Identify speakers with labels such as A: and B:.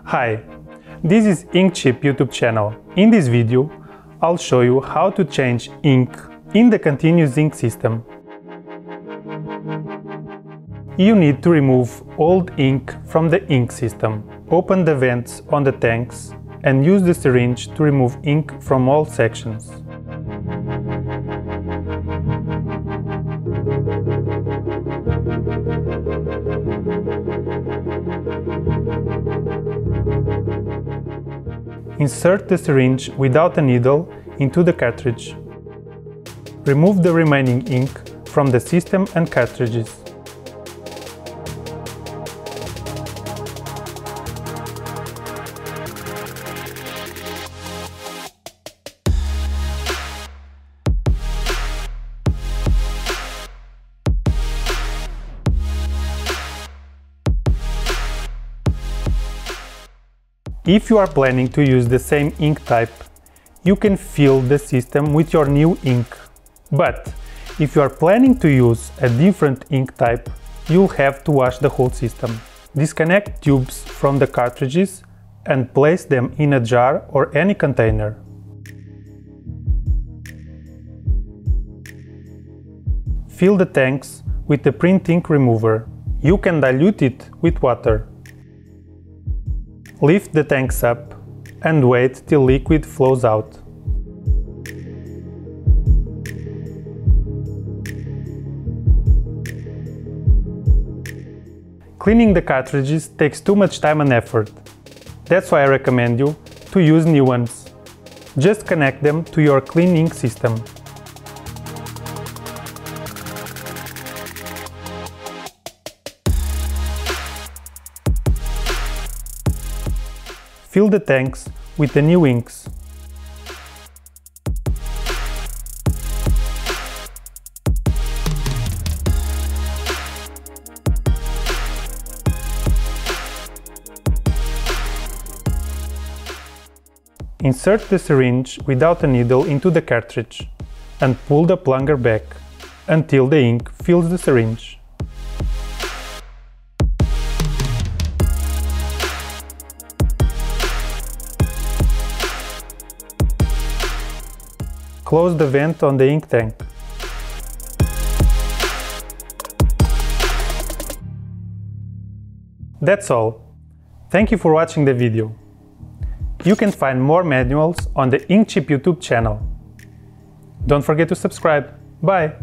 A: Hi, this is INKCHIP YouTube channel. In this video, I'll show you how to change ink in the continuous ink system. You need to remove old ink from the ink system. Open the vents on the tanks and use the syringe to remove ink from all sections. Insert the syringe without a needle into the cartridge. Remove the remaining ink from the system and cartridges. If you are planning to use the same ink type, you can fill the system with your new ink. But if you are planning to use a different ink type, you'll have to wash the whole system. Disconnect tubes from the cartridges and place them in a jar or any container. Fill the tanks with the print ink remover. You can dilute it with water. Lift the tanks up and wait till liquid flows out. Cleaning the cartridges takes too much time and effort. That's why I recommend you to use new ones. Just connect them to your clean ink system. Fill the tanks with the new inks. Insert the syringe without a needle into the cartridge and pull the plunger back until the ink fills the syringe. Close the vent on the ink tank. That's all. Thank you for watching the video. You can find more manuals on the INKCHIP YouTube channel. Don't forget to subscribe. Bye!